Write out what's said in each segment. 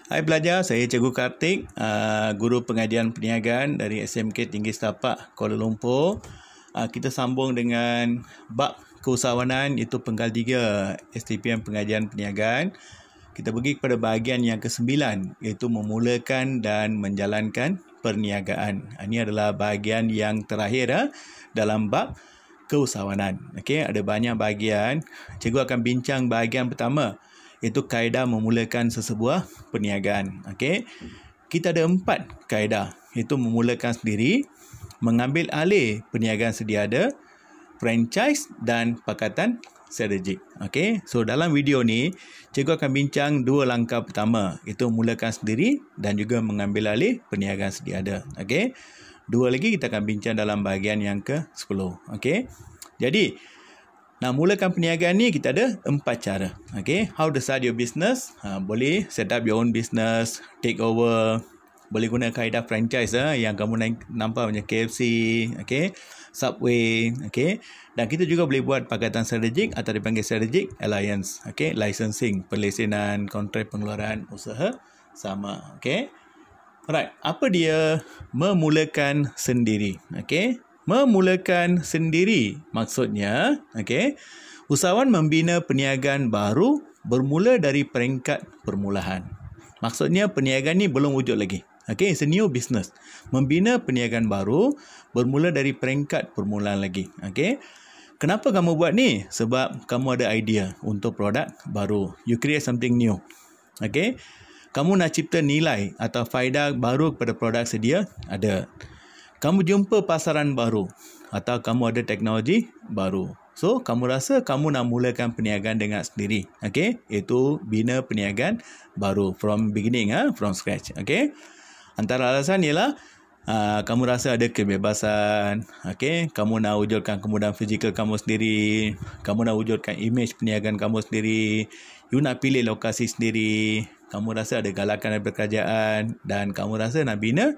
Hai pelajar, saya Cikgu Kartik, guru pengajian perniagaan dari SMK Tinggi Setapak Kuala Lumpur. Kita sambung dengan bab keusahawanan iaitu penggal 3 STPM pengajian perniagaan. Kita pergi kepada bahagian yang ke-9 iaitu memulakan dan menjalankan perniagaan. Ini adalah bahagian yang terakhir dalam bab keusahawanan. Okey, ada banyak bahagian. Cikgu akan bincang bahagian pertama, iaitu kaedah memulakan sesebuah perniagaan. Okey. Kita ada 4 kaedah, iaitu memulakan sendiri, mengambil alih perniagaan sedia ada, franchise dan pakatan strategik. Okey. So dalam video ni, cikgu akan bincang 2 langkah pertama, iaitu memulakan sendiri dan juga mengambil alih perniagaan sedia ada. Okey. 2 lagi kita akan bincang dalam bahagian yang ke-10. Okey. Jadi nak mulakan perniagaan ni kita ada 4 cara. Okay, how to start your business? Boleh set up your own business, take over. Boleh guna kaedah franchise yang kamu nampak macam KFC, okay, Subway, okay. Dan kita juga boleh buat pakatan strategik atau dipanggil strategic alliance, okay, licensing, perlesenan, kontrak pengeluaran usaha sama, okay. Alright, apa dia memulakan sendiri? Okay. Memulakan sendiri maksudnya, okey, usahawan membina perniagaan baru bermula dari peringkat permulaan. Maksudnya perniagaan ni belum wujud lagi. Okey, it's a new business. Membina perniagaan baru bermula dari peringkat permulaan lagi. Okey. Kenapa kamu buat ni? Sebab kamu ada idea untuk produk baru. You create something new. Okey. Kamu nak cipta nilai atau faedah baru kepada produk sedia ada. Kamu jumpa pasaran baru atau kamu ada teknologi baru. So, kamu rasa kamu nak mulakan perniagaan dengan sendiri. Okay? Itu bina perniagaan baru. From beginning, from scratch. Okay? Antara alasan ialah kamu rasa ada kebebasan. Okay? Kamu nak wujudkan kemudahan fizikal kamu sendiri. Kamu nak wujudkan imej perniagaan kamu sendiri. You nak pilih lokasi sendiri. Kamu rasa ada galakan dari kerajaan dan kamu rasa nak bina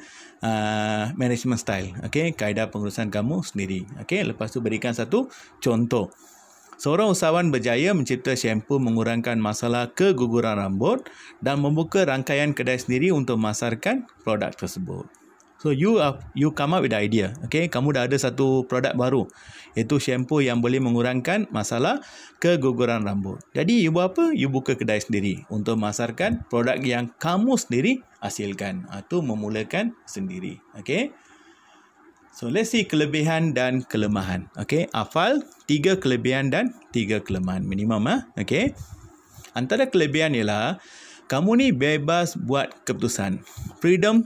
management style, okey, kaedah pengurusan kamu sendiri. Okey, lepas tu berikan satu contoh. Seorang usahawan berjaya mencipta shampoo mengurangkan masalah keguguran rambut dan membuka rangkaian kedai sendiri untuk memasarkan produk tersebut. So you come up with the idea. Okay, kamu dah ada satu produk baru, iaitu shampoo yang boleh mengurangkan masalah keguguran rambut. Jadi you buat apa? You buka kedai sendiri untuk memasarkan produk yang kamu sendiri hasilkan. Itu memulakan sendiri. Okay. So let's see kelebihan dan kelemahan. Okay, hafal 3 kelebihan dan 3 kelemahan minimum. Okay. Antara kelebihan ialah kamu ni bebas buat keputusan. Freedom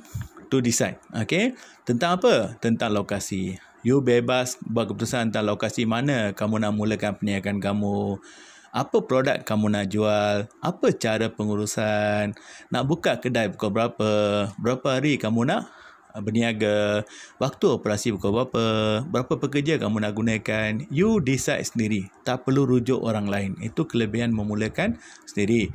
to decide. Okay. Tentang apa? Tentang lokasi. You bebas buat keputusan tentang lokasi mana kamu nak mulakan perniagaan kamu. Apa produk kamu nak jual. Apa cara pengurusan. Nak buka kedai pukul berapa. Berapa hari kamu nak berniaga. Waktu operasi pukul berapa. Berapa pekerja kamu nak gunakan. You decide sendiri. Tak perlu rujuk orang lain. Itu kelebihan memulakan sendiri.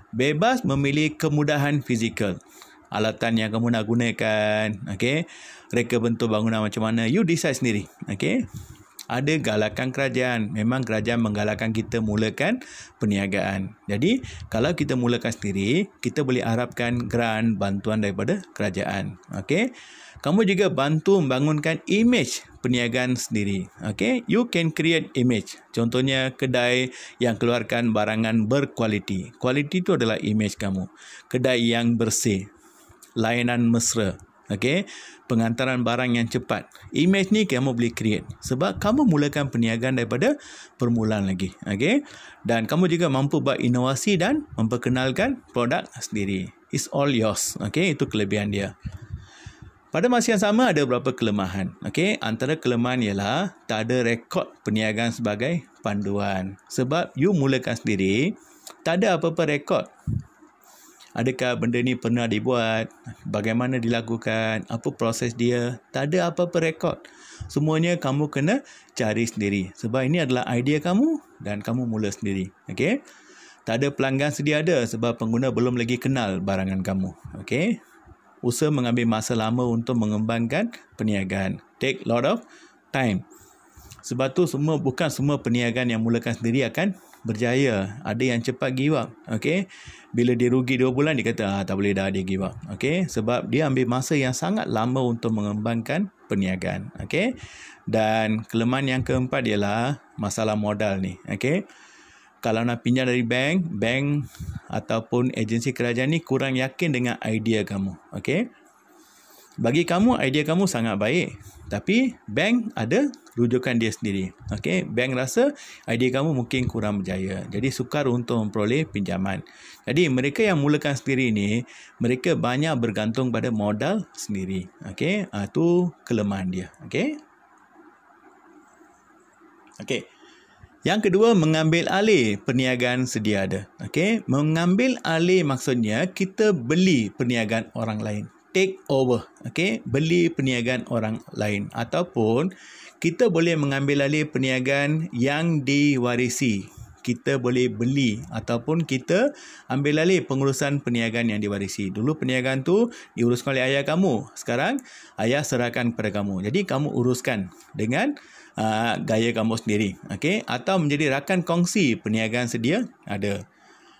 Bebas memilih kemudahan fizikal. Alatan yang kamu nak gunakan, okey, reka bentuk bangunan macam mana, you decide sendiri, okey. Ada galakan kerajaan, memang kerajaan menggalakkan kita mulakan perniagaan. Jadi, kalau kita mulakan sendiri, kita boleh harapkan grant, bantuan daripada kerajaan, okey. Kamu juga bantu membangunkan imej perniagaan sendiri, okey. You can create image. Contohnya kedai yang keluarkan barangan berkualiti. Kualiti itu adalah imej kamu. Kedai yang bersih. Layanan mesra, okey, pengantaran barang yang cepat. Imej ni kamu boleh create sebab kamu mulakan perniagaan daripada permulaan lagi, okey. Dan kamu juga mampu buat inovasi dan memperkenalkan produk sendiri. It's all yours, okey. Itu kelebihan dia. Pada masa yang sama ada beberapa kelemahan, okey. Antara kelemahan ialah tak ada rekod perniagaan sebagai panduan. Sebab you mulakan sendiri, tak ada apa-apa rekod. Adakah benda ni pernah dibuat? Bagaimana dilakukan? Apa proses dia? Tak ada apa-apa rekod. Semuanya kamu kena cari sendiri. Sebab ini adalah idea kamu dan kamu mula sendiri. Okey? Tak ada pelanggan sedia ada sebab pengguna belum lagi kenal barangan kamu. Okey? Usaha mengambil masa lama untuk mengembangkan perniagaan. Take lot of time. Sebab tu bukan semua perniagaan yang mulakan sendiri akan berjaya. Ada yang cepat give up. Okey. Bila dia rugi 2 bulan, dia kata, tak boleh dah, dia give up. Okey. Sebab dia ambil masa yang sangat lama untuk mengembangkan perniagaan. Okey. Dan kelemahan yang keempat ialah masalah modal ni. Okey. Kalau nak pinjam dari bank ataupun agensi kerajaan ni kurang yakin dengan idea kamu. Okey. Bagi kamu, idea kamu sangat baik. Tapi bank ada rujukan dia sendiri. Okey, bank rasa idea kamu mungkin kurang berjaya. Jadi sukar untuk memperoleh pinjaman. Jadi mereka yang mulakan sendiri ni, mereka banyak bergantung pada modal sendiri. Okey, itu kelemahan dia. Okey. Okey. Yang kedua, mengambil alih perniagaan sedia ada. Okey, mengambil alih maksudnya kita beli perniagaan orang lain. Take over. Okey, beli perniagaan orang lain ataupun kita boleh mengambil alih perniagaan yang diwarisi. Kita boleh beli ataupun kita ambil alih pengurusan perniagaan yang diwarisi. Dulu perniagaan tu diuruskan oleh ayah kamu. Sekarang ayah serahkan kepada kamu. Jadi kamu uruskan dengan gaya kamu sendiri. Okey, atau menjadi rakan kongsi perniagaan sedia ada.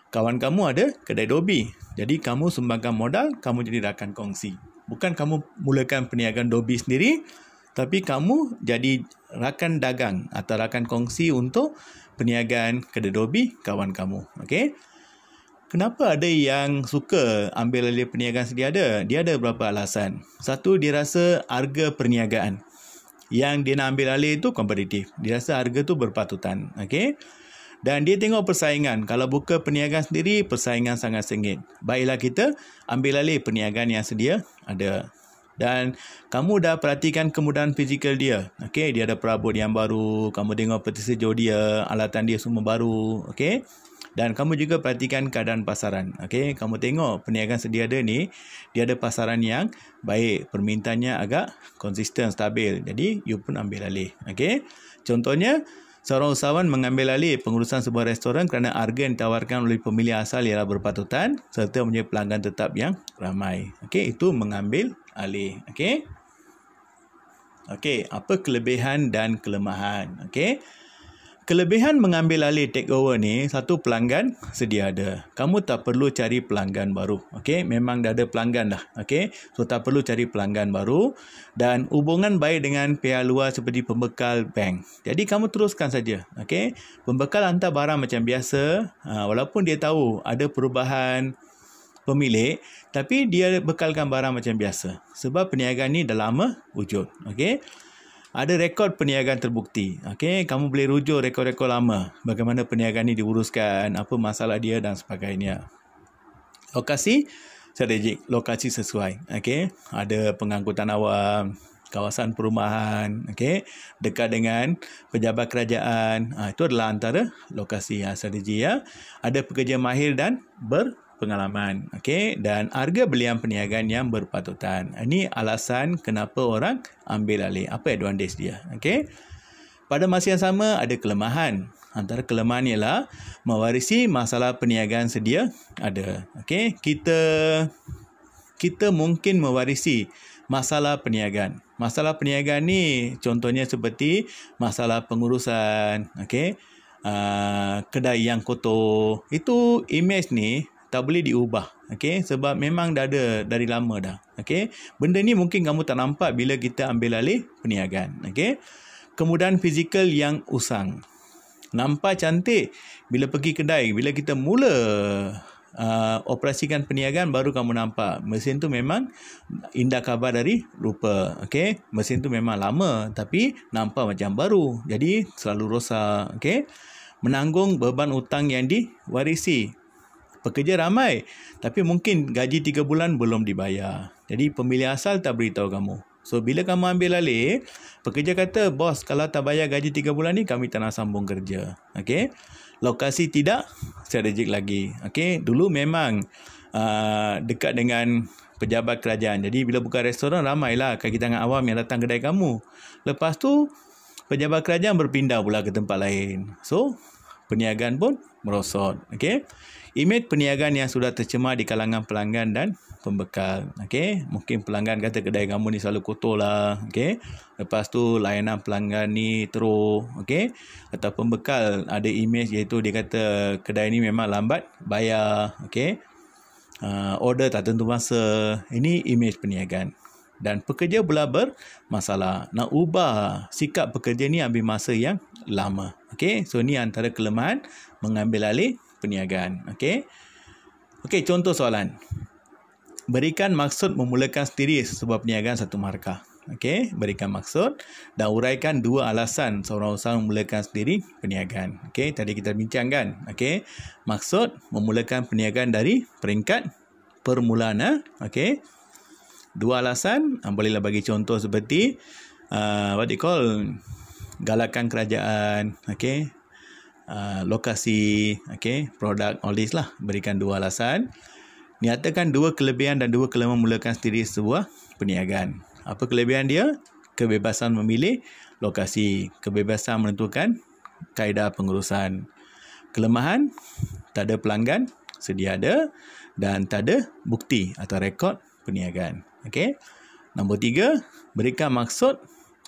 Kawan kamu ada kedai dobi. Jadi kamu sumbangkan modal, kamu jadi rakan kongsi. Bukan kamu mulakan perniagaan dobi sendiri, tapi kamu jadi rakan dagang atau rakan kongsi untuk perniagaan kedai dobi kawan kamu. Okey. Kenapa ada yang suka ambil alih perniagaan sedia ada? Dia ada beberapa alasan. Satu, dia rasa harga perniagaan yang dia nak ambil alih itu kompetitif. Dia rasa harga tu berpatutan. Okey. Dan dia tengok persaingan. Kalau buka perniagaan sendiri, persaingan sangat sengit. Baiklah kita ambil alih perniagaan yang sedia ada. Dan kamu dah perhatikan kemudahan fizikal dia. Okey, dia ada perabot yang baru. Kamu tengok peti sejuk dia, alatan dia semua baru. Okey. Dan kamu juga perhatikan keadaan pasaran. Okey, kamu tengok perniagaan sedia ada ni, dia ada pasaran yang baik. Permintaannya agak konsisten, stabil. Jadi, you pun ambil alih. Okey. Contohnya, seorang usahawan mengambil alih pengurusan sebuah restoran kerana harga yang ditawarkan oleh pemilik asal ialah berpatutan serta mempunyai pelanggan tetap yang ramai. Okey, itu mengambil alih. Okey. Okey, apa kelebihan dan kelemahan? Okey. Kelebihan mengambil alih takeover ni, satu, pelanggan sedia ada. Kamu tak perlu cari pelanggan baru. Okey, memang dah ada pelanggan dah. Okey, so tak perlu cari pelanggan baru dan hubungan baik dengan pihak luar seperti pembekal bank. Jadi kamu teruskan saja. Okey, pembekal hantar barang macam biasa, walaupun dia tahu ada perubahan pemilik, tapi dia bekalkan barang macam biasa. Sebab perniagaan ni dah lama wujud. Okey. Ada rekod perniagaan terbukti. Okey, kamu boleh rujuk rekod-rekod lama. Bagaimana perniagaan ni diuruskan, apa masalah dia dan sebagainya. Lokasi strategik, lokasi sesuai. Okey, ada pengangkutan awam, kawasan perumahan, okey, dekat dengan pejabat kerajaan. Itu adalah antara lokasi yang strategi ya. Ada pekerja mahir dan berpengalaman, okey, dan harga belian perniagaan yang berpatutan. Ini alasan kenapa orang ambil alih. Apa advantage dia? Okey. Pada masa yang sama ada kelemahan. Antara kelemahan ialah mewarisi masalah perniagaan sedia ada. Okey, kita mungkin mewarisi masalah perniagaan. Masalah perniagaan ni contohnya seperti masalah pengurusan, okey. Kedai yang kotor. Itu image ni tak boleh diubah. Okey, sebab memang dah ada dari lama dah. Okey. Benda ni mungkin kamu tak nampak bila kita ambil alih perniagaan. Okey. Kemudahan fizikal yang usang. Nampak cantik bila pergi kedai, bila kita mula operasikan perniagaan baru kamu nampak mesin tu memang indah khabar dari rupa. Okey, mesin tu memang lama tapi nampak macam baru. Jadi selalu rosak. Okey. Menanggung beban hutang yang diwarisi. Pekerja ramai tapi mungkin gaji 3 bulan belum dibayar. Jadi pemilik asal tak beritahu kamu. So bila kamu ambil alih, pekerja kata, bos kalau tak bayar gaji 3 bulan ni kami tak nak sambung kerja. Okey. Lokasi tidak strategik lagi. Okey, dulu memang dekat dengan pejabat kerajaan. Jadi bila buka restoran ramailah kaki tangan awam yang datang kedai kamu. Lepas tu pejabat kerajaan berpindah pula ke tempat lain. So perniagaan pun merosot. Okey. Imej perniagaan yang sudah tercemar di kalangan pelanggan dan pembekal. Okey, mungkin pelanggan kata kedai kamu ni selalu kotor lah. Okey, lepas tu layanan pelanggan ni teruk. Okey, atau pembekal ada imej iaitu dia kata kedai ni memang lambat bayar. Okey, order tak tentu masa. Ini imej perniagaan. Dan pekerja pula bermasalah. Nak ubah sikap pekerja ni ambil masa yang lama. Okey, so ni antara kelemahan mengambil alih perniagaan. Okey. Okey, contoh soalan. Berikan maksud memulakan sendiri sebuah perniagaan satu markah. Okey, berikan maksud dan uraikan 2 alasan seorang usahawan memulakan sendiri perniagaan. Okey, tadi kita bincangkan. Okey, maksud memulakan perniagaan dari peringkat permulaan. Okey. 2 alasan, bolehlah bagi contoh seperti what they call galakan kerajaan, okey, lokasi, okey, produk, all this lah. Berikan 2 alasan. Nyatakan 2 kelebihan dan 2 kelemahan memulakan sendiri sebuah perniagaan. Apa kelebihan dia? Kebebasan memilih lokasi, kebebasan menentukan kaedah pengurusan. Kelemahan, tak ada pelanggan, sedia ada, dan tak ada bukti atau rekod perniagaan. Okey. Nombor 3, berikan maksud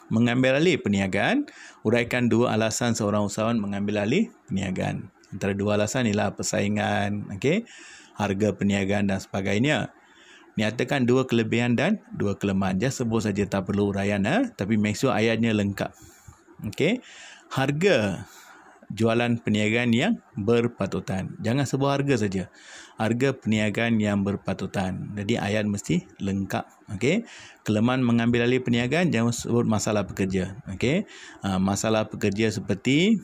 mengambil alih perniagaan. Uraikan 2 alasan seorang usahawan mengambil alih perniagaan. Antara 2 alasan ialah persaingan, okey, harga perniagaan dan sebagainya. Nyatakan 2 kelebihan dan 2 kelemahan. Just sebut saja, tak perlu uraian, tapi make sure ayatnya lengkap. Okey. Harga jualan perniagaan yang berpatutan. Jangan sebut harga saja. Harga perniagaan yang berpatutan. Jadi ayat mesti lengkap. Okey. Kelemahan mengambil alih perniagaan, jangan sebut masalah pekerja. Okey. Masalah pekerja seperti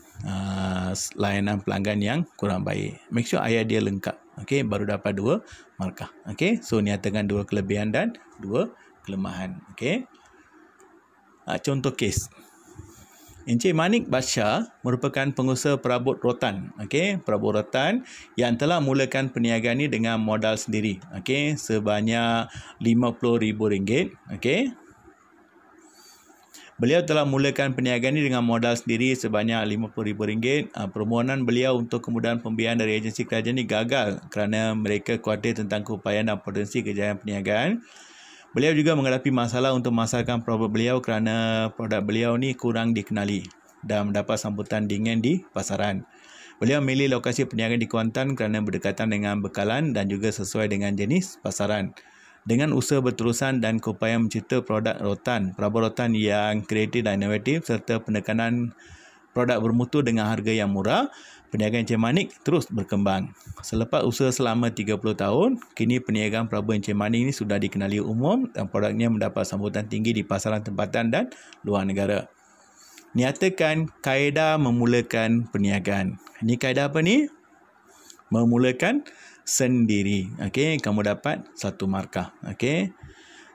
layanan pelanggan yang kurang baik. Make sure ayat dia lengkap. Okey, baru dapat 2 markah. Okey. So nyatakan 2 kelebihan dan 2 kelemahan. Okey. Contoh kes. Encik Manik Badsha merupakan pengusaha perabot rotan. Okey, perabot rotan yang telah mulakan perniagaan ini dengan modal sendiri. Okey, sebanyak RM50,000. Okey. Beliau telah mulakan perniagaan ini dengan modal sendiri sebanyak RM50,000. Permohonan beliau untuk kemudahan pembiayaan dari agensi kerajaan ini gagal kerana mereka khawatir tentang keupayaan dan potensi kejayaan perniagaan. Beliau juga menghadapi masalah untuk memasarkan produk beliau kerana produk beliau ni kurang dikenali dan mendapat sambutan dingin di pasaran. Beliau memilih lokasi perniagaan di Kuantan kerana berdekatan dengan bekalan dan juga sesuai dengan jenis pasaran. Dengan usaha berterusan dan keupayaan mencipta produk rotan, perabot rotan yang kreatif dan inovatif serta penekanan produk bermutu dengan harga yang murah, perniagaan Encik Manik terus berkembang. Selepas usaha selama 30 tahun, kini perniagaan perabot Encik Manik ini sudah dikenali umum dan produknya mendapat sambutan tinggi di pasaran tempatan dan luar negara. Nyatakan kaedah memulakan perniagaan. Ini kaedah apa ni? Memulakan sendiri. Okey, kamu dapat 1 markah. Okey.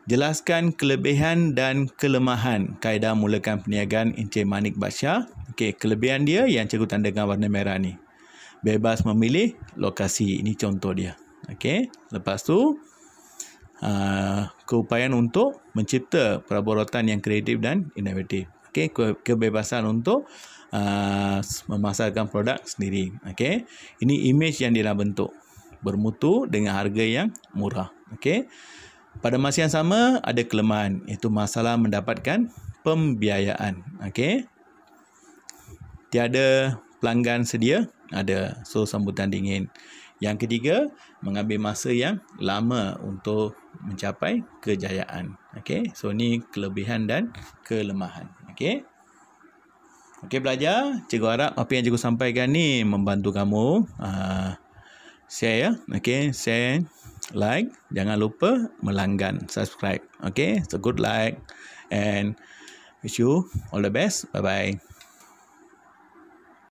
Jelaskan kelebihan dan kelemahan kaedah mulakan perniagaan Encik Manik Badsha. Okey, kelebihan dia yang cikgu tandakan warna merah ni. Bebas memilih lokasi. Ini contoh dia. Okey, lepas tu keupayaan untuk mencipta perabot rotan yang kreatif dan inovatif. Okey, kebebasan untuk memasarkan produk sendiri. Okey, ini imej yang dia nak bentuk. Bermutu dengan harga yang murah. Okey. Pada masa yang sama, ada kelemahan, iaitu masalah mendapatkan pembiayaan. Okey. Tiada pelanggan sedia, ada. So, sambutan dingin. Yang ketiga, mengambil masa yang lama untuk mencapai kejayaan. Okey. So, ni kelebihan dan kelemahan. Okey. Okey, belajar. Cikgu harap apa yang cikgu sampaikan ni membantu kamu. Share ya. Okey, share. Like, jangan lupa melanggan, subscribe. Okay, so good luck and wish you all the best. Bye bye.